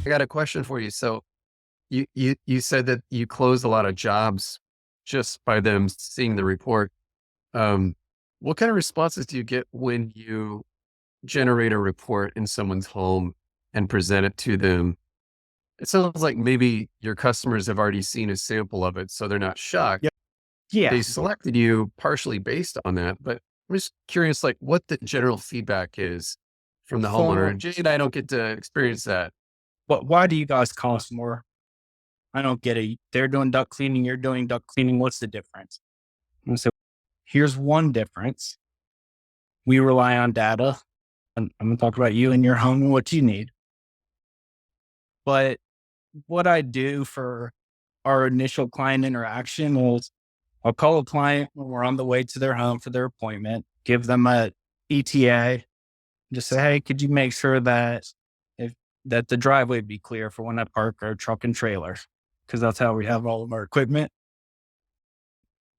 I got a question for you. So you said that you closed a lot of jobs just by them seeing the report. Um, what kind of responses do you get when you generate a report in someone's home and present it to them? It sounds like maybe your customers have already seen a sample of it, so they're not shocked. Yep. Yeah. They selected you partially based on that, but I'm just curious, like what the general feedback is from the homeowner. So, And Jay and I don't get to experience that. why do you guys cost more? I don't get it. They're doing duct cleaning. You're doing duct cleaning. What's the difference? And so here's one difference. We rely on data. And I'm going to talk about you and your home and what you need. But what I do for our initial client interaction is I'll call a client when we're on the way to their home for their appointment, give them a ETA, just say, hey, could you make sure that that the driveway be clear for when I park our truck and trailer? Because that's how we have all of our equipment.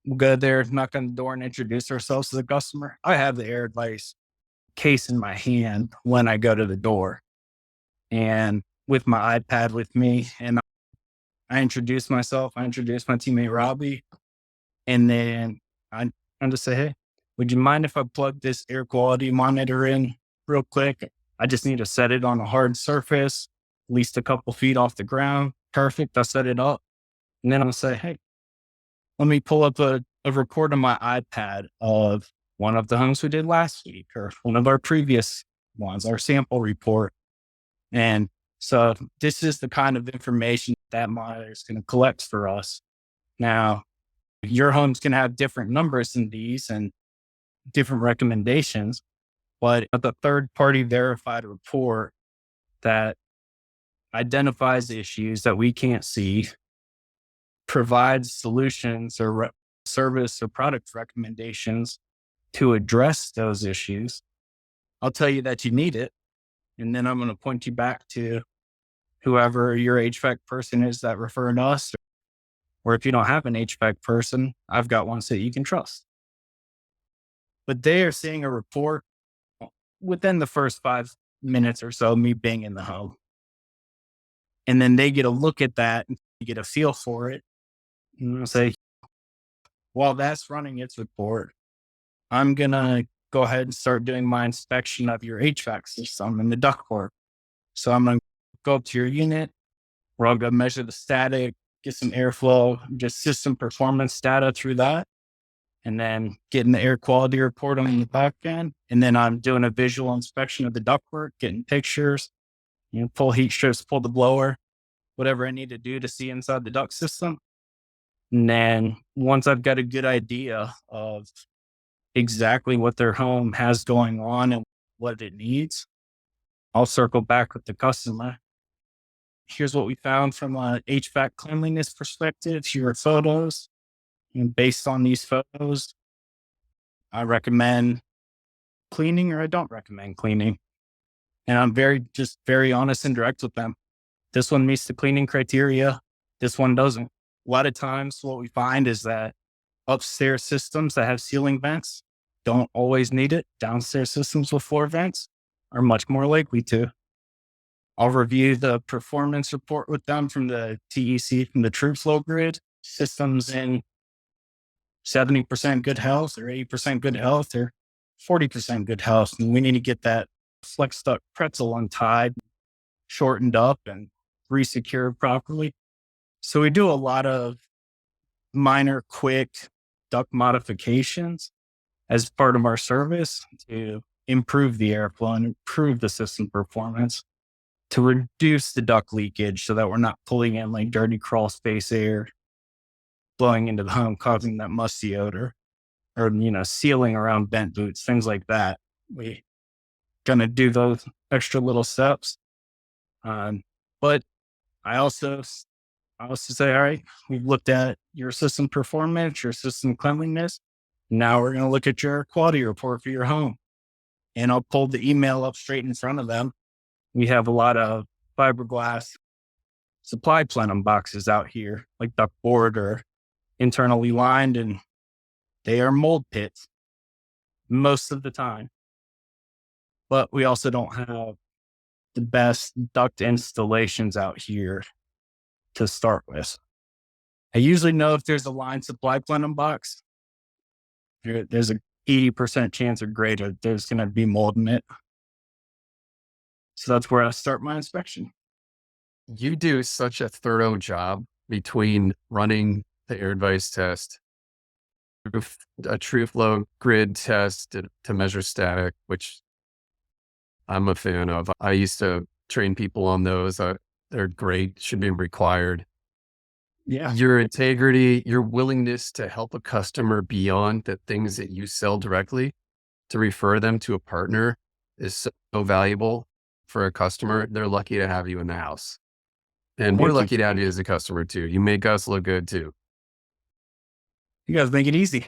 We'll go there, knock on the door and introduce ourselves to the customer. I have the air advice case in my hand when I go to the door and with my iPad with me. And I introduce myself. I introduce my teammate, Robbie. And then I just say, hey, would you mind if I plug this air quality monitor in real quick? I just need to set it on a hard surface, at least a couple feet off the ground. Perfect. I set it up. And then I'll say, hey, let me pull up a report on my iPad of one of the homes we did last week or one of our previous ones, our sample report. And so this is the kind of information that monitor is going to collect for us. Now, your home's going to have different numbers than these and different recommendations, but the third party verified report that identifies issues that we can't see, provides solutions or service or product recommendations to address those issues. I'll tell you that you need it. And then I'm going to point you back to whoever your HVAC person is that referred us. Or if you don't have an HVAC person, I've got one that you can trust. But they are seeing a report within the first 5 minutes or so, me being in the home. And then they get a look at that and get a feel for it. And I'll say, while that's running its report, I'm going to go ahead and start doing my inspection of your HVAC system and the ductwork. So I'm going to go up to your unit. We're all going to measure the static, get some airflow, just system performance data through that. And then getting the air quality report on the back end. And then I'm doing a visual inspection of the ductwork, getting pictures, pull heat strips, pull the blower, whatever I need to do to see inside the duct system. And then once I've got a good idea of exactly what their home has going on and what it needs, I'll circle back with the customer. Here's what we found from a HVAC cleanliness perspective. Here are photos. And based on these photos, I recommend cleaning or I don't recommend cleaning. And I'm very honest and direct with them. This one meets the cleaning criteria. This one doesn't. A lot of times what we find is that upstairs systems that have ceiling vents don't always need it. Downstairs systems with floor vents are much more likely to. I'll review the performance report with them from the TEC, from the True Flow Grid. Systems in 70% good health or 80% good health or 40% good health. And we need to get that flex duct pretzel untied, shortened up and resecured properly. So we do a lot of minor, quick duct modifications as part of our service to improve the airflow and improve the system performance, to reduce the duct leakage so that we're not pulling in like dirty crawl space air, blowing into the home, causing that musty odor, or, sealing around bent boots, things like that. We gonna do those extra little steps. But I also say, all right, we've looked at your system performance, your system cleanliness. Now we're going to look at your quality report for your home. And I'll pull the email up straight in front of them. We have a lot of fiberglass supply plenum boxes out here, like ductboard or internally lined, and they are mold pits most of the time. But we also don't have the best duct installations out here to start with. I usually know if there's a line supply plenum box, there's a 80% chance or greater there's going to be mold in it. So that's where I start my inspection. You do such a thorough job between running the air device test, a true flow grid test to measure static, which I'm a fan of. I used to train people on those. They're great, should be required. Yeah. Your integrity, your willingness to help a customer beyond the things that you sell directly, to refer them to a partner is so valuable for a customer. They're lucky to have you in the house. And we're Thank you. lucky to have you as a customer too. You make us look good too. You guys make it easy.